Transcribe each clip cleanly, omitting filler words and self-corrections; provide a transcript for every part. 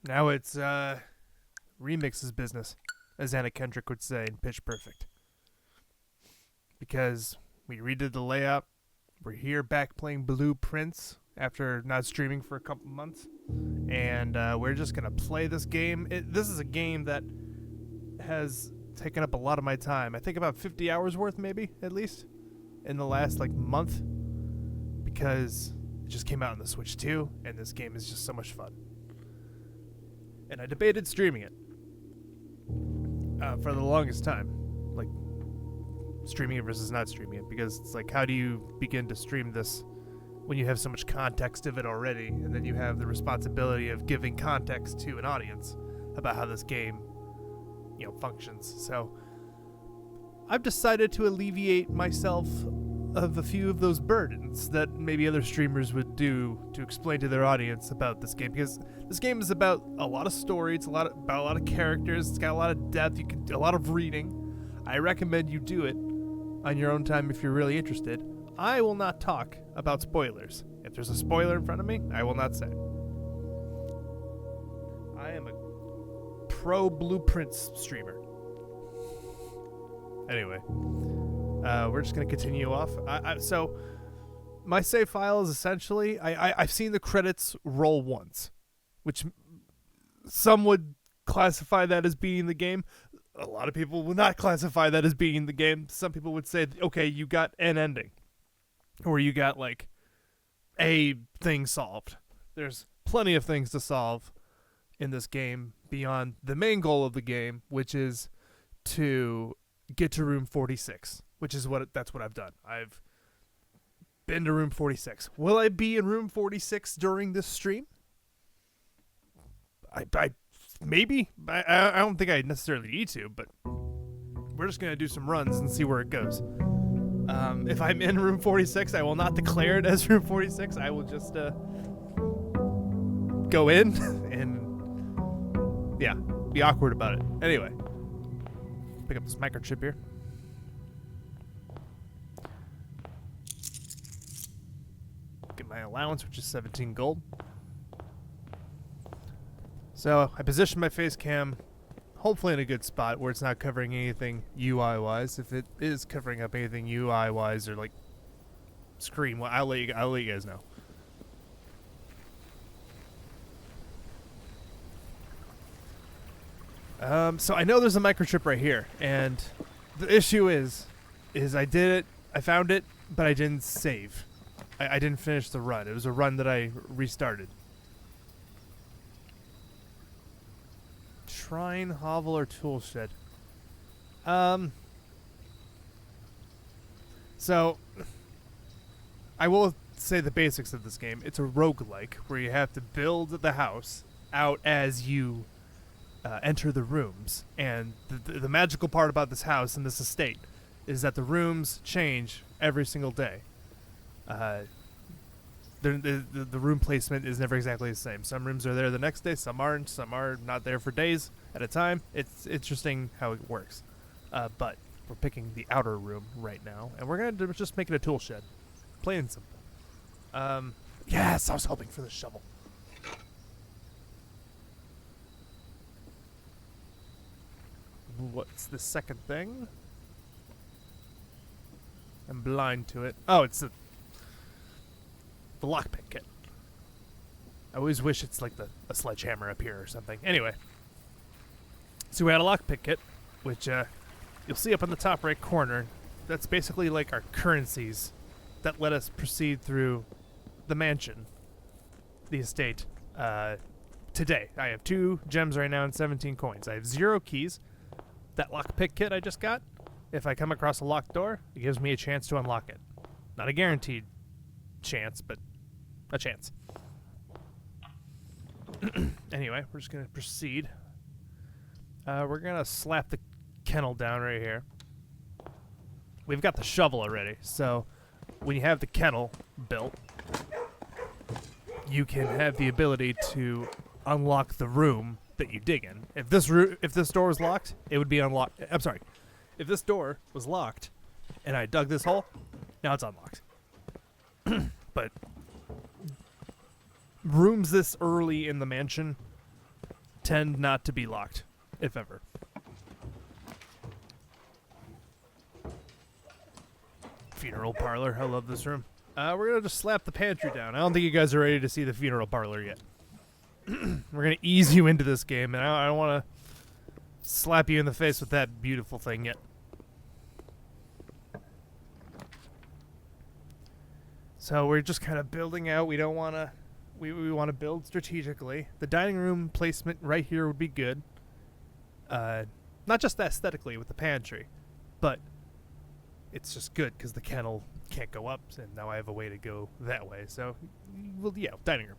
Now it's remixes business, as Anna Kendrick would say in Pitch Perfect. Because we redid the layout. We're here back playing Blueprints after not streaming for a couple months. And we're just going to play this game. This is a game that has taken up a lot of my time. I think about 50 hours worth, maybe, at least, in the last month. Because it just came out on the Switch 2, and this game is just so much fun. And I debated streaming it for the longest time. Streaming it versus not streaming it, because it's how do you begin to stream this when you have so much context of it already, and then you have the responsibility of giving context to an audience about how this game, functions. So I've decided to alleviate myself of a few of those burdens that maybe other streamers would do to explain to their audience about this game, because this game is about a lot of story. It's about a lot of characters. It's got a lot of depth. You can do a lot of reading. I recommend you do it on your own time if you're really interested. I will not talk about spoilers. If there's a spoiler in front of me, I will not say. I am a pro Blueprints streamer. Anyway, we're just going to continue off. So, my save file is essentially, I've seen the credits roll once, which some would classify that as being the game. A lot of people would not classify that as being the game. Some people would say, okay, you got an ending. Or you got, a thing solved. There's plenty of things to solve in this game beyond the main goal of the game, which is to get to room 46, that's what I've done. I've been to room 46. Will I be in room 46 during this stream? Maybe. I don't think I necessarily need to, but we're just going to do some runs and see where it goes. If I'm in room 46, I will not declare it as room 46. I will just go in and, be awkward about it. Anyway, pick up this microchip here. Get my allowance, which is 17 gold. So I position my face cam hopefully in a good spot where it's not covering anything UI-wise. If it is covering up anything UI-wise or screen, well, I'll let you guys know. So I know there's a microchip right here, and the issue is I did it, I found it, but I didn't save. I didn't finish the run. It was a run that I restarted. Shrine, hovel, or tool shed. So I will say the basics of this game. It's a roguelike where you have to build the house out as you enter the rooms. And the magical part about this house and this estate is that the rooms change every single day. The room placement is never exactly the same. Some rooms are there the next day, some aren't, some are not there for days at a time. It's interesting how it works. But we're picking the outer room right now, and we're going to just make it a tool shed. Plain and simple. Yes, I was hoping for the shovel. What's the second thing? I'm blind to it. Oh, it's the lockpick kit. I always wish it's a sledgehammer up here or something. Anyway, so we had a lockpick kit, which you'll see up in the top right corner. That's basically our currencies that let us proceed through the mansion, the estate, today. I have 2 gems right now and 17 coins. I have 0 keys. That lockpick kit I just got, if I come across a locked door, it gives me a chance to unlock it. Not a guaranteed chance, but a chance. Anyway, we're just going to proceed. We're going to slap the kennel down right here. We've got the shovel already, so when you have the kennel built, you can have the ability to unlock the room that you dig in. If this door was locked, it would be unlocked. I'm sorry. If this door was locked and I dug this hole, now it's unlocked. But rooms this early in the mansion tend not to be locked, if ever. Funeral parlor. I love this room. We're going to just slap the pantry down. I don't think you guys are ready to see the funeral parlor yet. We're going to ease you into this game, and I don't want to slap you in the face with that beautiful thing yet. So we're just kind of building out. We don't want to... We want to build strategically. The dining room placement right here would be good. Not just aesthetically with the pantry, but it's just good because the kennel can't go up, and now I have a way to go that way. So, well, yeah, dining room.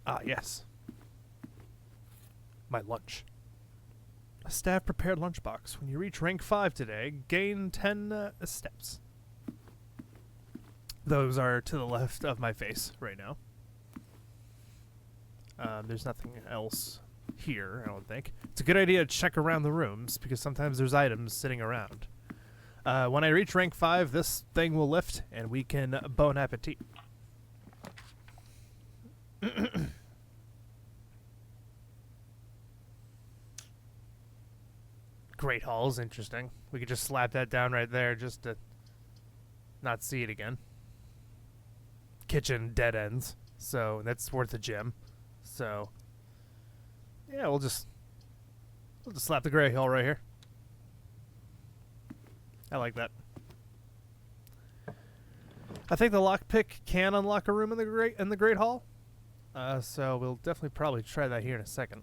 Ah, yes. My lunch. A staff-prepared lunchbox. When you reach rank 5 today, gain 10 steps. Those are to the left of my face right now. There's nothing else here, I don't think. It's a good idea to check around the rooms, because sometimes there's items sitting around. When I reach rank 5, this thing will lift, and we can bon appetit. Great Hall's interesting. We could just slap that down right there just to not see it again. Kitchen dead ends, so that's worth a gem. So yeah, we'll just slap the Gray Hall right here. I like that. I think the lockpick can unlock a room in the Great Hall. So we'll definitely probably try that here in a second.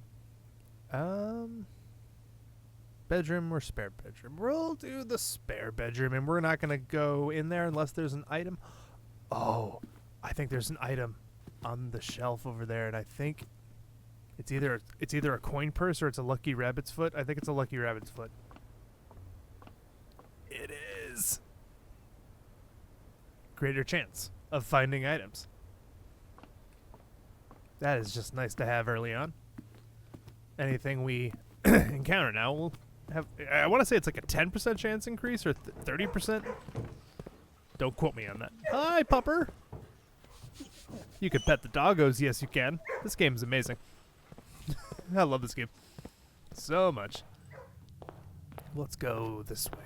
Bedroom or spare bedroom? We'll do the spare bedroom, and we're not gonna go in there unless there's an item. Oh, I think there's an item on the shelf over there, and I think it's either a coin purse or it's a lucky rabbit's foot. I think it's a lucky rabbit's foot. It is. Greater chance of finding items. That is just nice to have early on. Anything we encounter now will have... I want to say it's like a 10% chance increase or 30%. Don't quote me on that. Hi, pupper. You can pet the doggos. Yes, you can. This game is amazing. I love this game so much. Let's go this way.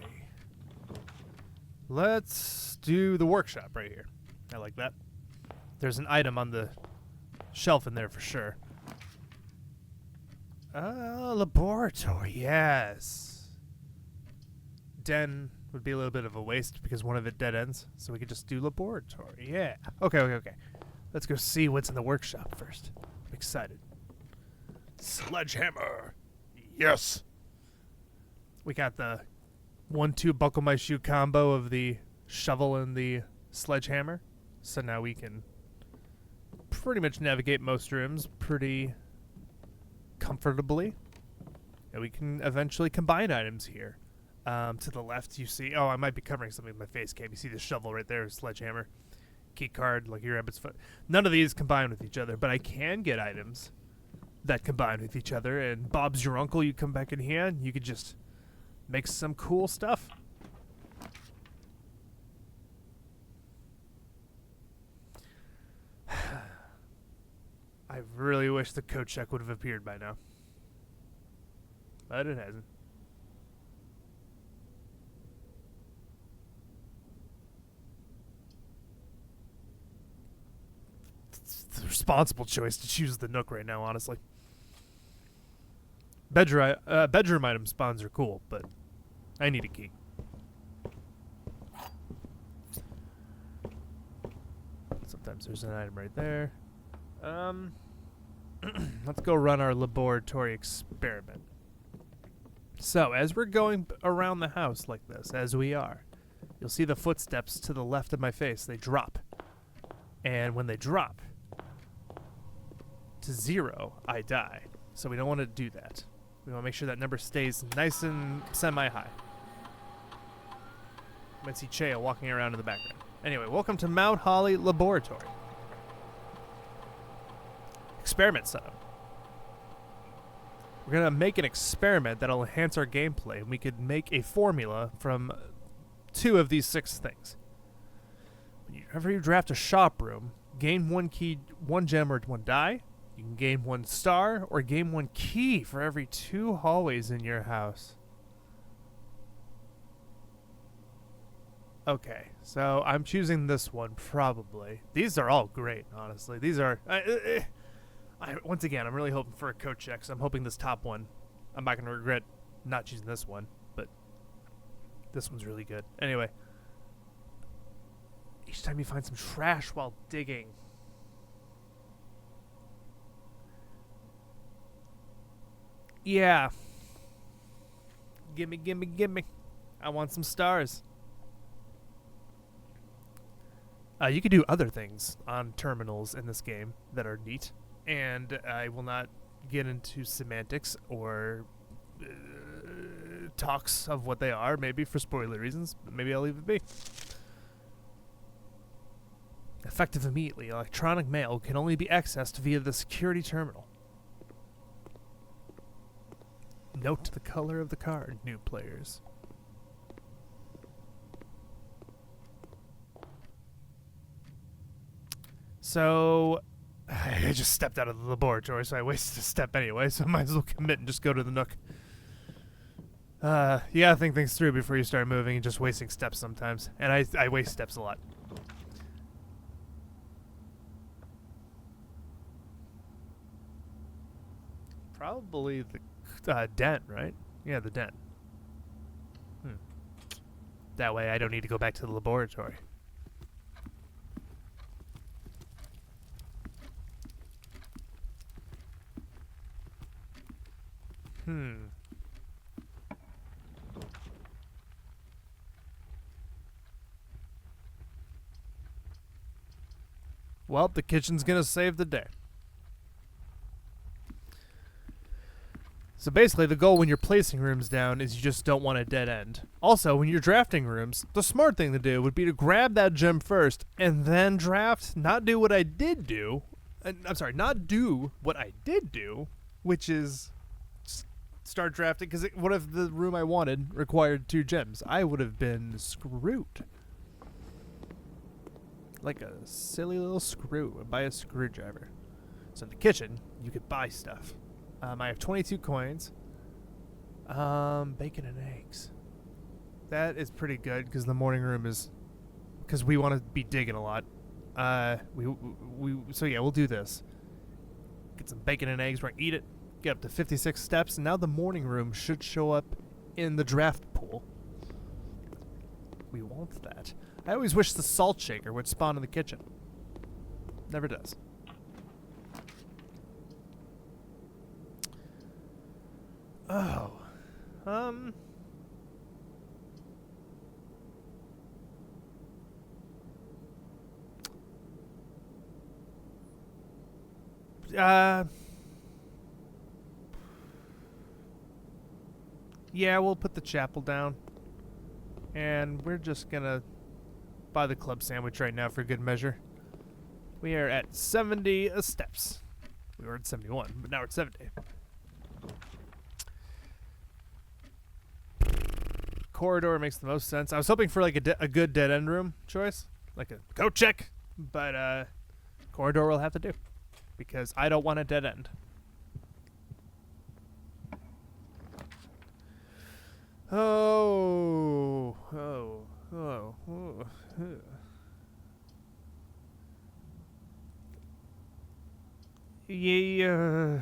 Let's do the workshop right here. I like that. There's an item on the shelf in there for sure. Laboratory, yes. Den would be a little bit of a waste because one of it dead ends, so we could just do laboratory. Yeah. Okay. Let's go see what's in the workshop first. I'm excited. Sledgehammer. Yes. We got the 1-2 buckle my shoe combo of the shovel and the sledgehammer. So now we can pretty much navigate most rooms pretty comfortably. And we can eventually combine items here. To the left, you see... Oh, I might be covering something with my face cam. You see the shovel right there, sledgehammer, key card, lucky rabbit's foot. None of these combine with each other, but I can get items that combine with each other. And Bob's your uncle. You come back in here, and you could just make some cool stuff. I really wish the code check would have appeared by now. But it hasn't. It's the responsible choice to choose the Nook right now, honestly. Bedroom item spawns are cool, but I need a key. Sometimes there's an item right there. Let's go run our laboratory experiment. So, as we're going around the house like this, as we are, you'll see the footsteps to the left of my face. They drop. And when they drop to 0, I die. So we don't want to do that. We want to make sure that number stays nice and semi-high. You might see Chea walking around in the background. Anyway, welcome to Mount Holly Laboratory. Experiment setup. We're going to make an experiment that'll enhance our gameplay, and we could make a formula from 2 of these 6 things. Whenever you draft a shop room, gain 1 key, 1 gem, or 1 die. You can gain 1 star or gain 1 key for every 2 hallways in your house. Okay, so I'm choosing this one probably. These are all great, honestly. These are... once again, I'm really hoping for a coat check, so I'm hoping this top one. I'm not going to regret not choosing this one, but this one's really good. Anyway. Each time you find some trash while digging. Yeah. Gimme, gimme, gimme. I want some stars. You can do other things on terminals in this game that are neat, and I will not get into semantics or talks of what they are, maybe for spoiler reasons, but maybe I'll leave it be. Effective immediately, electronic mail can only be accessed via the security terminal. Note the color of the card, new players. So, I just stepped out of the laboratory, so I wasted a step anyway, so I might as well commit and just go to the Nook. You gotta think things through before you start moving and just wasting steps sometimes. And I waste steps a lot. Probably the dent, right? Yeah, the dent. That way I don't need to go back to the laboratory. Well, the kitchen's gonna save the day. So basically, the goal when you're placing rooms down is you just don't want a dead end. Also, when you're drafting rooms, the smart thing to do would be to grab that gem first and then draft, not do what I did do. Not do what I did do, which is start drafting, because what if the room I wanted required 2 gems? I would have been screwed. Like a silly little screw. Buy a screwdriver. So in the kitchen, you could buy stuff. I have 22 coins. Bacon and eggs. That is pretty good, because the morning room is... Because we want to be digging a lot. So yeah, we'll do this. Get some bacon and eggs, we're going to eat it. Get up to 56 steps, and now the morning room should show up in the draft pool. We want that. I always wish the salt shaker would spawn in the kitchen. Never does. Oh. Yeah, we'll put the chapel down. And we're just gonna buy the club sandwich right now for good measure. We are at 70 steps. We were at 71, but now we're at 70. Corridor makes the most sense. I was hoping for like a good dead end room choice, like a coat check, but corridor will have to do because I don't want a dead end. Oh. Yeah.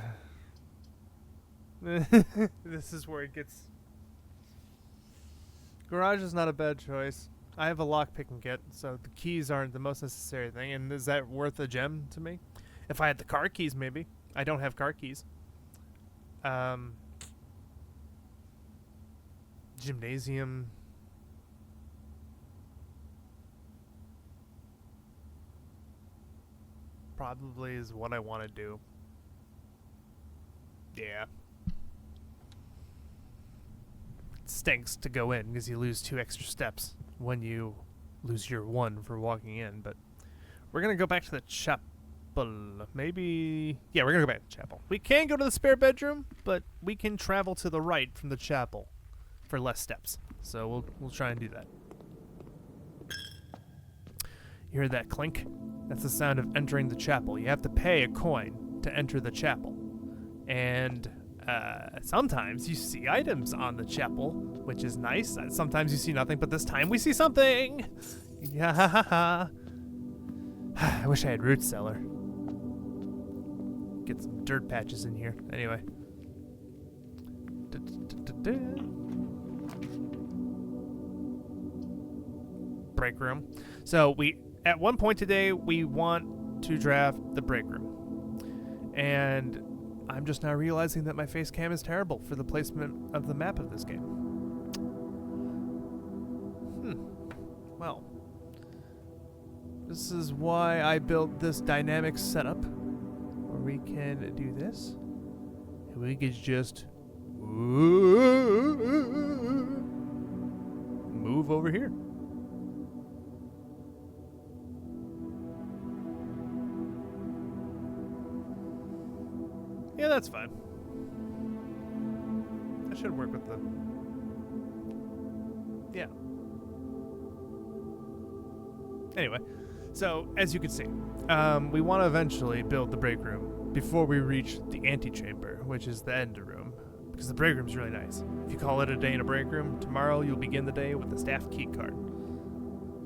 This is where it gets... Garage is not a bad choice. I have a lockpicking kit, so the keys aren't the most necessary thing. And is that worth a gem to me? If I had the car keys, maybe. I don't have car keys. Gymnasium. Probably is what I want to do. Yeah. It stinks to go in because you lose 2 extra steps when you lose your 1 for walking in, but we're going to go back to the chapel. Maybe... Yeah, we're going to go back to the chapel. We can go to the spare bedroom, but we can travel to the right from the chapel for less steps. So we'll try and do that. You heard that clink? That's the sound of entering the chapel. You have to pay a coin to enter the chapel. And sometimes you see items on the chapel, which is nice. Sometimes you see nothing, but this time we see something. Yeah. I wish I had root cellar. Get some dirt patches in here. Anyway. Break room. So at one point today, we want to draft the break room. And I'm just now realizing that my face cam is terrible for the placement of the map of this game. Well, this is why I built this dynamic setup, where we can do this, and we can just move over here. Yeah, that's fine. That should work with the... Yeah. Anyway, so as you can see, we want to eventually build the break room before we reach the antechamber, which is the end room, because the break room's really nice. If you call it a day in a break room, tomorrow you'll begin the day with the staff key card.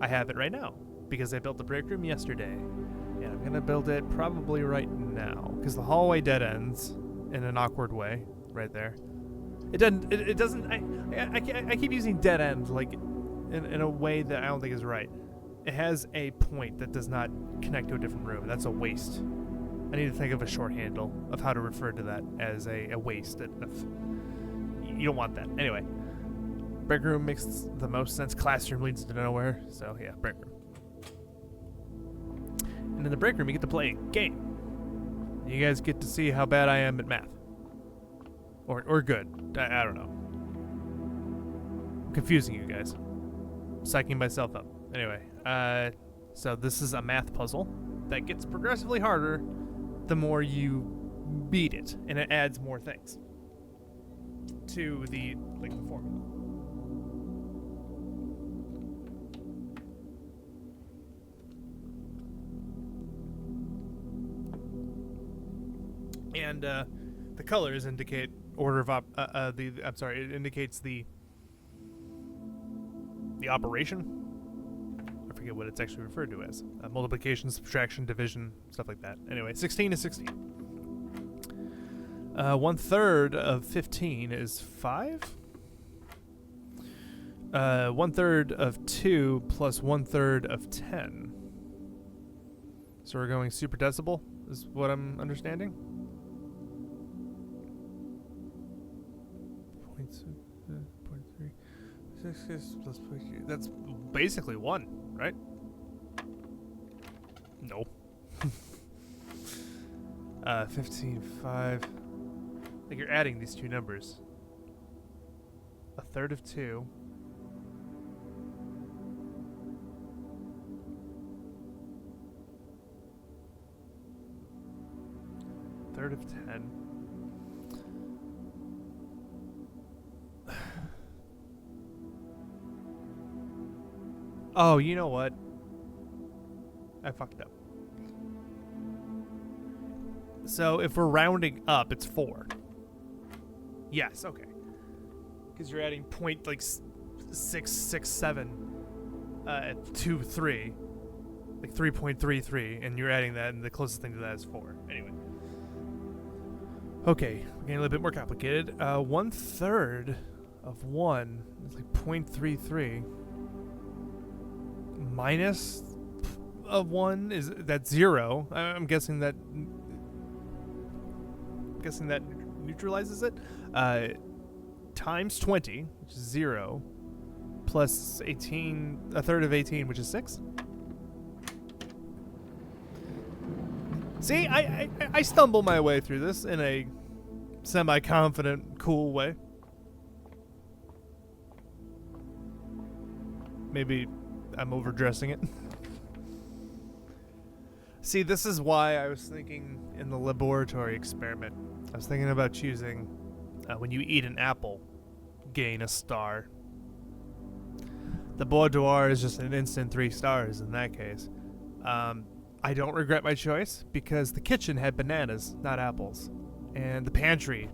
I have it right now, because I built the break room yesterday, and I'm going to build it probably right now, because the hallway dead ends in an awkward way right there. It doesn't, I keep using dead end, like, in a way that I don't think is right. It has a point that does not connect to a different room. That's a waste. I need to think of a short handle of how to refer to that as a waste. You don't want that. Anyway, break room makes the most sense. Classroom leads to nowhere. So yeah, break room. And in the break room, you get to play a game. You guys get to see how bad I am at math. Or good. I don't know. I'm confusing you guys. Psyching myself up. Anyway, so this is a math puzzle that gets progressively harder the more you beat it, and it adds more things to the formula. And the colors indicate order of it indicates the operation. I forget what it's actually referred to as. Multiplication, subtraction, division, stuff like that. Anyway, 16 is 16. 1/3 of 15 is 5. 1/3 of 2 plus 1/3 of 10. So we're going super decimal, is what I'm understanding. That's basically 1, right? No. 15, 5. Like you're adding these two numbers. 1/3 of 2. Third of 10. Oh, you know what? I fucked up. So if we're rounding up, it's 4. Yes, okay. Because you're adding point like 667 to 3, like 3.33, and you're adding that, and the closest thing to that is 4. Anyway. Okay, we're getting a little bit more complicated. 1/3 of 1 is like 0.33. Minus of 1 is that's 0. I'm guessing that neutralizes it. Times 20, which is 0, plus 18, 1/3 of 18, which is 6. See, I stumble my way through this in a semi-confident, cool way. Maybe I'm overdressing it. See, this is why I was thinking in the laboratory experiment. I was thinking about choosing when you eat an apple, gain a star. The boudoir is just an instant 3 stars in that case. I don't regret my choice because the kitchen had bananas, not apples. And the pantry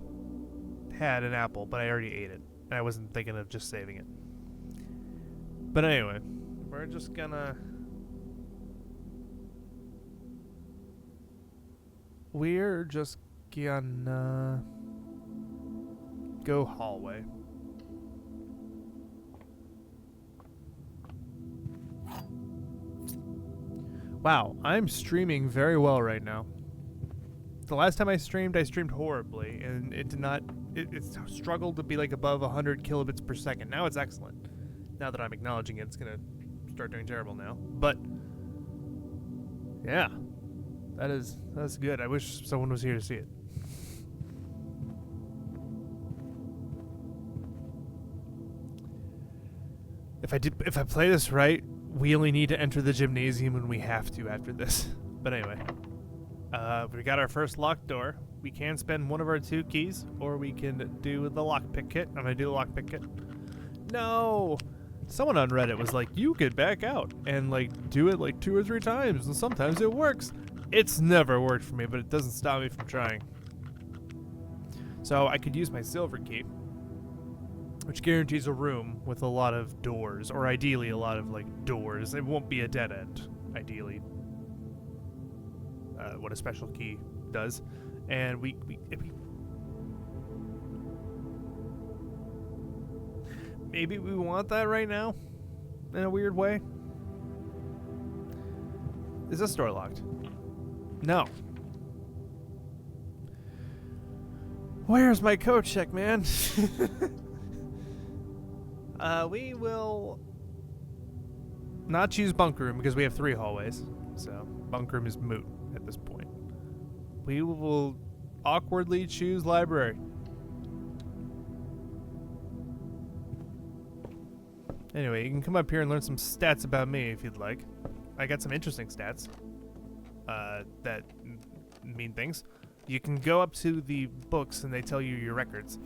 had an apple, but I already ate it. I wasn't thinking of just saving it. But anyway, we're just gonna... We're just gonna go hallway. Wow, I'm streaming very well right now. The last time I streamed horribly, and it did not... It struggled to be like above 100 kilobits per second. Now it's excellent. Now that I'm acknowledging it, it's gonna start doing terrible now. But, yeah. That's good. I wish someone was here to see it. If I play this right, we only need to enter the gymnasium when we have to after this. But anyway, we got our first locked door. We can spend one of our 2 keys, or we can do the lockpick kit. I'm gonna do the lockpick kit. No, someone on Reddit was like, you could back out and like do it like 2 or 3 times, and sometimes it works. It's never worked for me, but it doesn't stop me from trying. So I could use my silver key, which guarantees a room with a lot of doors, or ideally a lot of like doors. It won't be a dead end, ideally. What a special key does. And we maybe we want that right now in a weird way. Is this door locked? No. Where's my code check, man? We will not choose bunk room because we have 3 hallways. So bunk room is moot at this point. We will awkwardly choose library. Anyway, you can come up here and learn some stats about me if you'd like. I got some interesting stats that mean things. You can go up to the books and they tell you your records.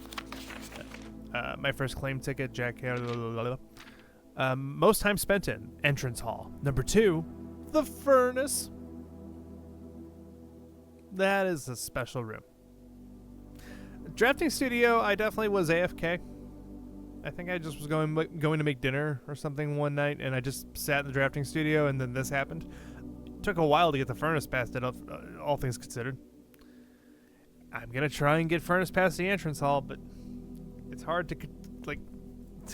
My first claim ticket, Jack. Most time spent in entrance hall. Number 2, the furnace. That is a special room. Drafting studio, I definitely was AFK. I think I just was going to make dinner or something one night, and I just sat in the drafting studio, and then this happened. It took a while to get the furnace past it, all things considered. I'm gonna try and get furnace past the entrance hall, but it's hard to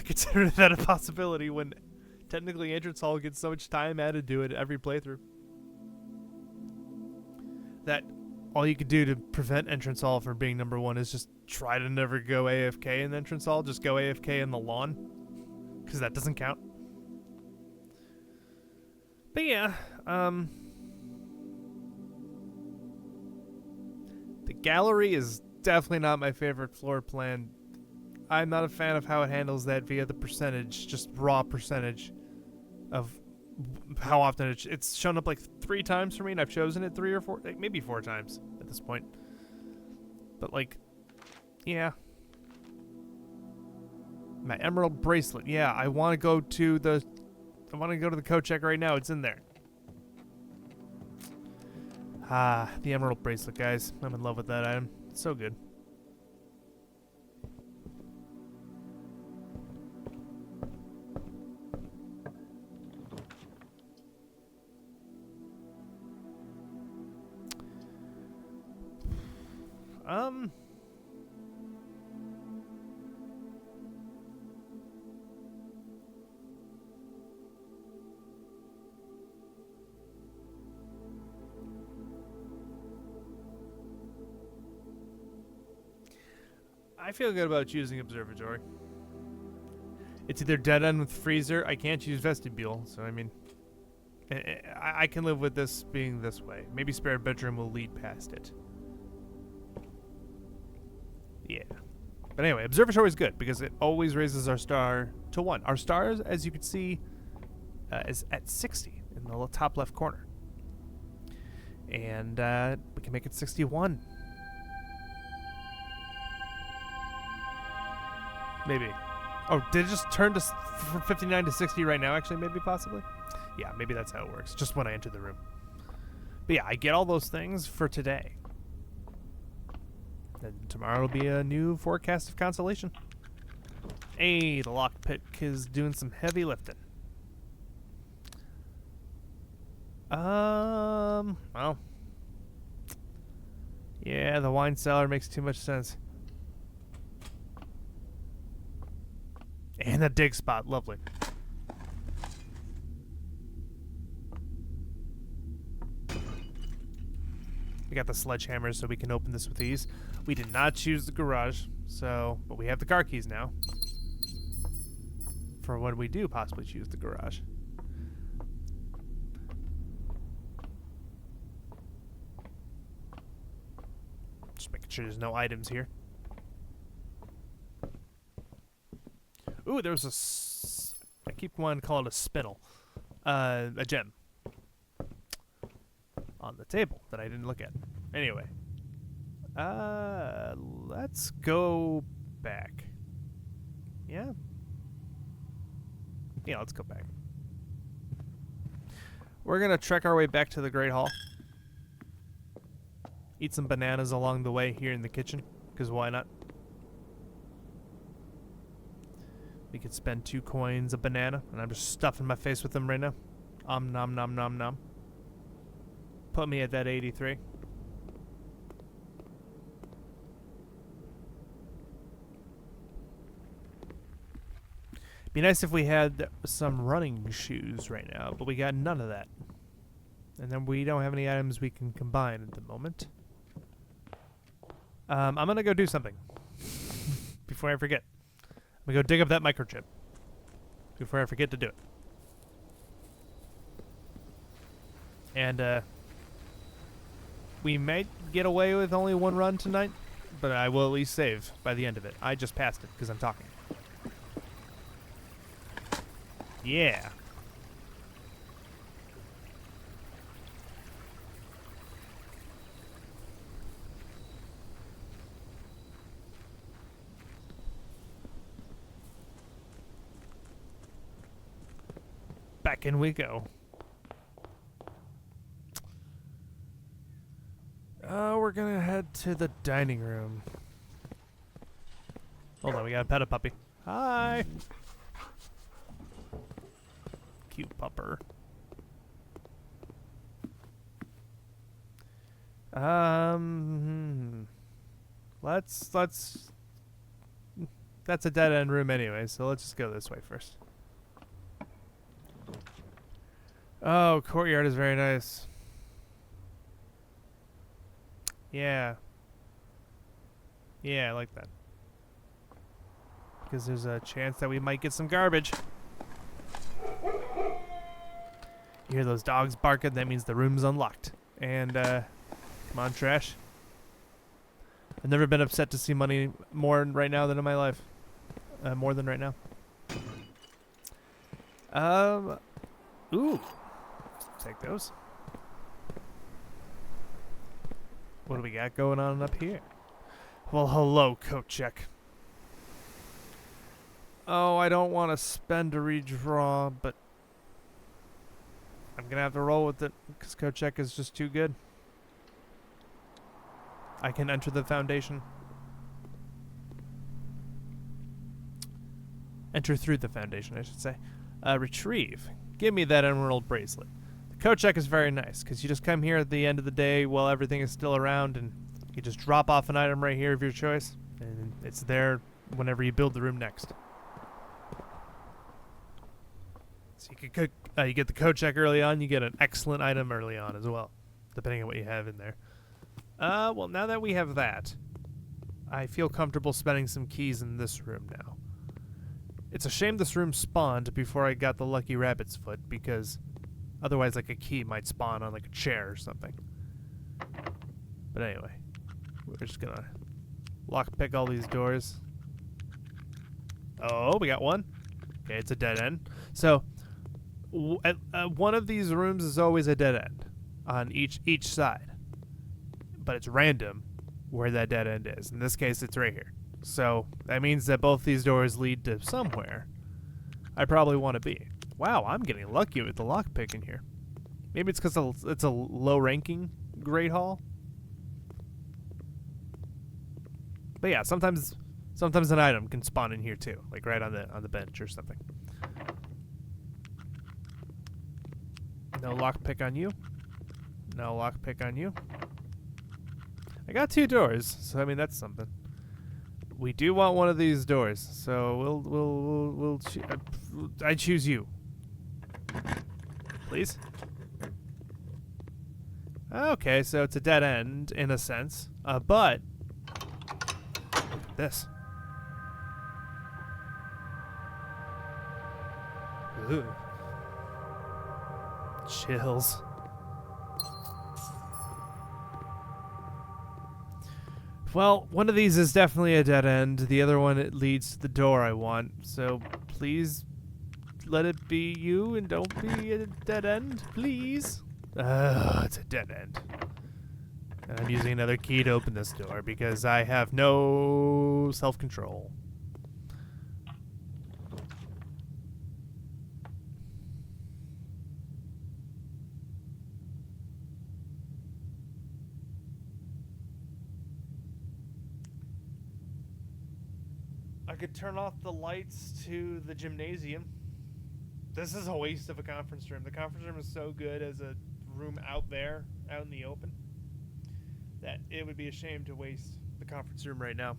consider that a possibility when technically entrance hall gets so much time added to it every playthrough. That all you could do to prevent entrance hall from being number 1 is just try to never go AFK in the entrance hall. Just go AFK in the lawn, because that doesn't count. But yeah, the gallery is definitely not my favorite floor plan. I'm not a fan of how it handles that via the percentage, just raw percentage of how often it's shown up like 3 times for me, and I've chosen it 3 or 4, like maybe 4 times at this point. But like, yeah. My emerald bracelet. Yeah, I want to go to the code check right now. It's in there. Ah, the emerald bracelet, guys. I'm in love with that item. It's so good. I feel good about choosing observatory. It's either dead end with freezer. I can't choose vestibule, so I mean, I can live with this being this way. Maybe spare bedroom will lead past it. Yeah. But anyway, observatory is good because it always raises our star to 1. Our stars, as you can see, is at 60 in the top left corner. And we can make it 61. Maybe. Oh, did it just turn to from 59 to 60 right now, actually, maybe, possibly? Yeah, maybe that's how it works, just when I enter the room. But yeah, I get all those things for today. And tomorrow will be a new forecast of consolation. Hey, the lockpick is doing some heavy lifting. Well. Yeah, the wine cellar makes too much sense. And the dig spot, lovely. We got the sledgehammer so we can open this with ease. We did not choose the garage, but we have the car keys now. For when we do possibly choose the garage. Just making sure there's no items here. Ooh, there was I keep wanting to call it a spinel. A gem. On the table that I didn't look at. Anyway. Let's go back. Yeah? Yeah, let's go back. We're gonna trek our way back to the Great Hall. Eat some bananas along the way here in the kitchen, because why not? We could spend 2 coins a banana, and I'm just stuffing my face with them right now. Nom nom nom nom. Put me at that 83. Be nice if we had some running shoes right now, but we got none of that. And then we don't have any items we can combine at the moment. I'm gonna go do something before I forget. I'm gonna go dig up that microchip before I forget to do it. And we might get away with only 1 run tonight, but I will at least save by the end of it. I just passed it because I'm talking. Yeah. Back in we go. We're gonna head to the dining room. Hold on, we gotta pet a puppy. Hi! Cute pupper. Let's that's a dead end room anyway, so let's just go this way first. Oh, courtyard is very nice. Yeah. Yeah, I like that. Because there's a chance that we might get some garbage. You hear those dogs barking, that means the room's unlocked. And, come on, trash. I've never been upset to see money more right now than in my life. More than right now. Ooh. Take those. What do we got going on up here? Well, hello, coat check. Oh, I don't want to spend to redraw, but I'm going to have to roll with it because coat check is just too good. I can enter the foundation. Enter through the foundation, I should say. Retrieve. Give me that emerald bracelet. The coat check is very nice because you just come here at the end of the day while everything is still around and you just drop off an item right here of your choice and it's there whenever you build the room next. So you could you get the coat check early on, you get an excellent item early on as well, depending on what you have in there. Well, now that we have that, I feel comfortable spending some keys in this room now. It's a shame this room spawned before I got the lucky rabbit's foot, because otherwise like a key might spawn on like a chair or something. But anyway, we're just gonna lockpick all these doors. Oh, we got one. Okay, it's a dead end. So one of these rooms is always a dead end on each side, but it's random where that dead end is. In this case, it's right here. So that means that both these doors lead to somewhere I probably want to be. Wow, I'm getting lucky with the lockpick in here. Maybe it's because it's a low-ranking Great Hall. But yeah, sometimes an item can spawn in here too, like right on the bench or something. No lockpick on you. No lockpick on you. I got 2 doors, so I mean that's something. We do want one of these doors, so I choose you. Please. Okay, so it's a dead end in a sense, but look at this. Ooh. Chills. Well, one of these is definitely a dead end. The other one, it leads to the door I want. So please let it be you and don't be a dead end, please. It's a dead end. And I'm using another key to open this door because I have no self-control. I could turn off the lights to the gymnasium. This is a waste of a conference room. The conference room is so good as a room out there, out in the open, that it would be a shame to waste the conference room right now.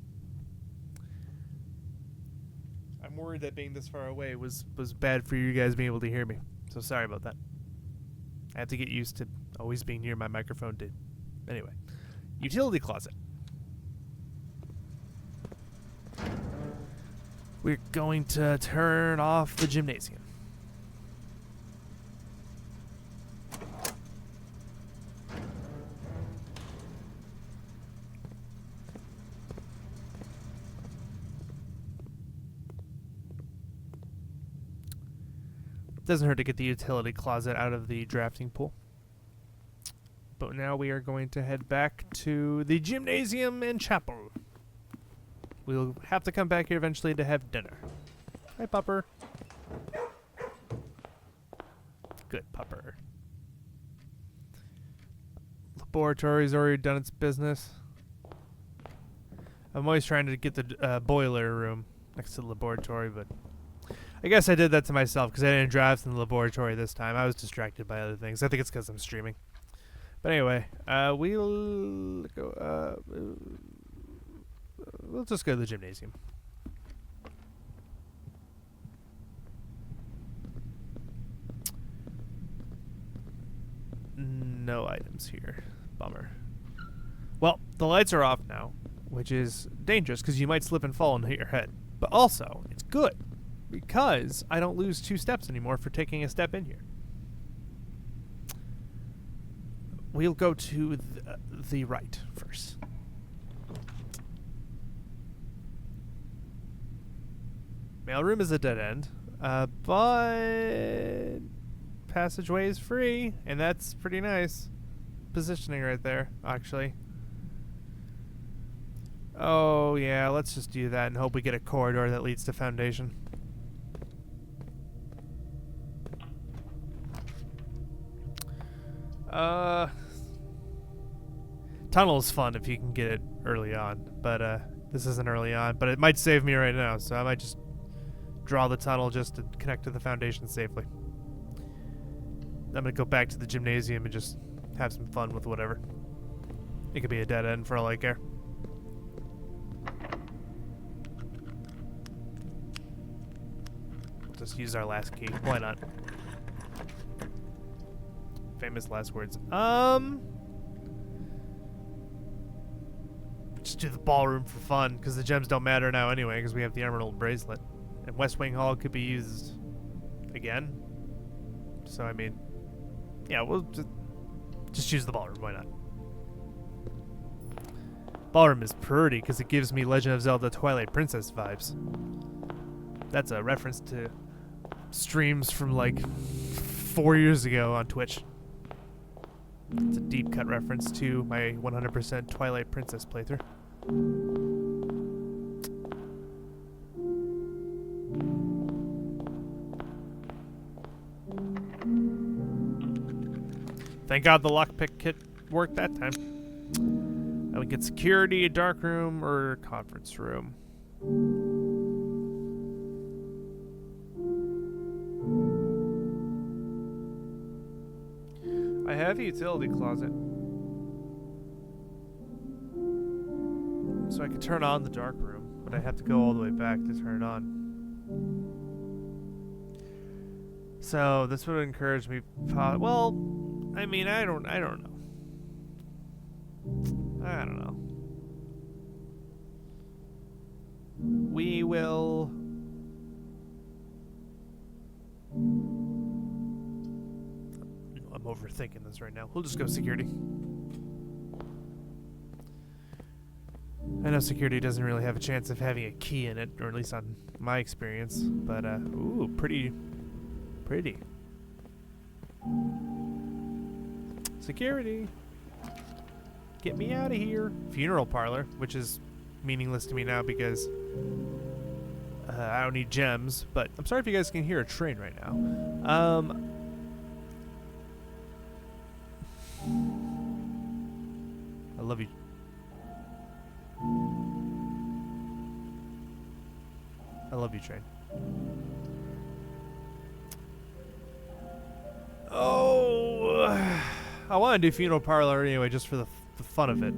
I'm worried that being this far away was bad for you guys being able to hear me. So sorry about that. I have to get used to always being near my microphone, dude. Anyway, utility closet. We're going to turn off the gymnasium. Doesn't hurt to get the utility closet out of the drafting pool. But now we are going to head back to the gymnasium and chapel. We'll have to come back here eventually to have dinner. Hi, pupper. Good pupper. Laboratory's already done its business. I'm always trying to get the boiler room next to the laboratory, but I guess I did that to myself because I didn't draft in the laboratory this time. I was distracted by other things. I think it's because I'm streaming. But anyway, we'll go. We'll just go to the gymnasium. No items here. Bummer. Well, the lights are off now, which is dangerous because you might slip and fall and hit your head. But also, it's good because I don't lose 2 steps anymore for taking a step in here. We'll go to the right first. Mailroom is a dead end, but passageway is free, and that's pretty nice positioning right there, actually. Oh, yeah, let's just do that and hope we get a corridor that leads to Foundation. Tunnel is fun if you can get it early on, but this isn't early on, but it might save me right now, so I might just draw the tunnel just to connect to the Foundation safely. I'm gonna go back to the gymnasium and just have some fun with whatever. It could be a dead end for all I care. Just use our last key. Why not? Famous last words. Just do the ballroom for fun, because the gems don't matter now anyway, because we have the Emerald Bracelet. And West Wing Hall could be used again. So, I mean, yeah, we'll just choose the ballroom. Why not? Ballroom is pretty because it gives me Legend of Zelda Twilight Princess vibes. That's a reference to streams from like 4 years ago on Twitch. It's a deep cut reference to my 100% Twilight Princess playthrough. Thank God the lockpick kit worked that time. And we get security, a dark room, or conference room. I have a utility closet. So I could turn on the dark room, but I have to go all the way back to turn it on. So this would encourage me. Well, I mean, I don't know. I don't know. We will. I'm overthinking this right now. We'll just go security. I know security doesn't really have a chance of having a key in it, or at least on my experience. But ooh, pretty. Security. Get me out of here. Funeral parlor, which is meaningless to me now because I don't need gems. But I'm sorry if you guys can hear a train right now. I love you. I love you, train. Oh, I want to do funeral parlor anyway, just for the fun of it.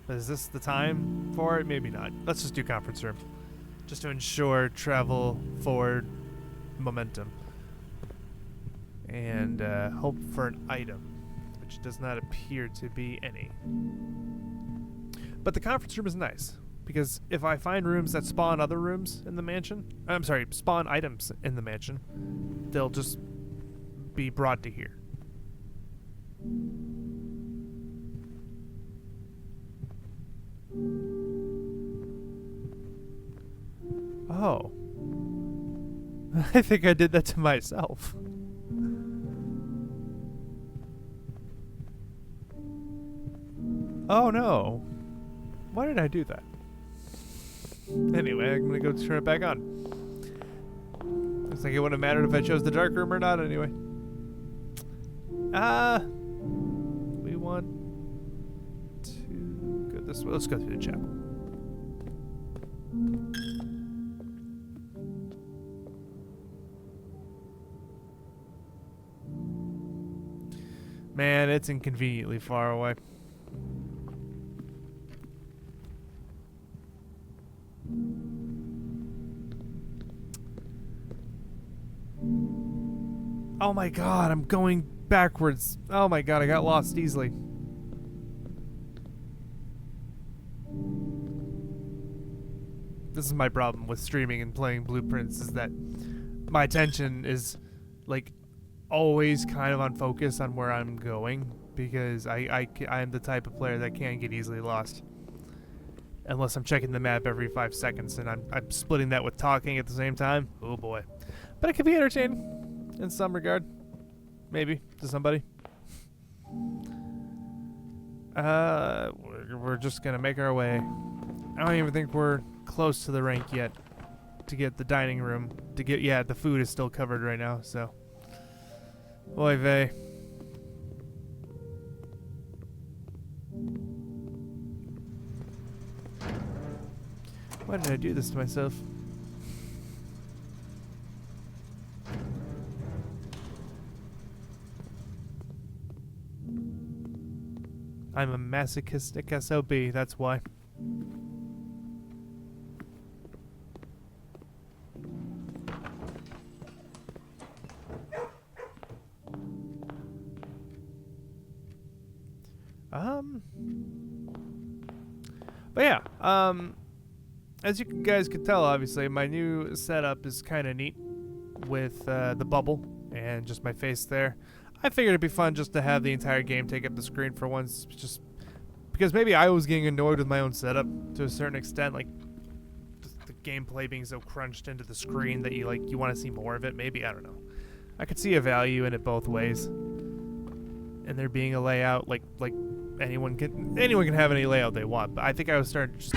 But is this the time for it? Maybe not. Let's just do conference room, just to ensure travel forward momentum, and hope for an item, which does not appear to be any. But the conference room is nice, because if I find rooms that spawn other rooms in the mansion, I'm sorry, spawn items in the mansion, they'll just be brought to here. Oh. I think I did that to myself. Oh no. Why did I do that? Anyway, I'm gonna go turn it back on. Looks like it wouldn't have mattered if I chose the dark room or not anyway. We want to go this way. Let's go through the chapel. Man, it's inconveniently far away. Oh my god, I'm going backwards. Oh my god, I got lost easily. This is my problem with streaming and playing Blueprints, is that my attention is like always kind of on focus on where I'm going, because I'm the type of player that can't get easily lost unless I'm checking the map every 5 seconds, and I'm splitting that with talking at the same time. Oh boy. But it can be entertaining in some regard, maybe to somebody. We're just gonna make our way. I don't even think we're close to the rank yet to get the dining room. Yeah, the food is still covered right now, so. Oy vey. Why did I do this to myself? I'm a masochistic SOB, that's why. But yeah, as you guys could tell, obviously, my new setup is kind of neat with the bubble and just my face there. I figured it'd be fun just to have the entire game take up the screen for once, just because maybe I was getting annoyed with my own setup to a certain extent, like just the gameplay being so crunched into the screen that you want to see more of it. Maybe, I don't know. I could see a value in it both ways, and there being a layout like anyone can have any layout they want. But I think I was starting to just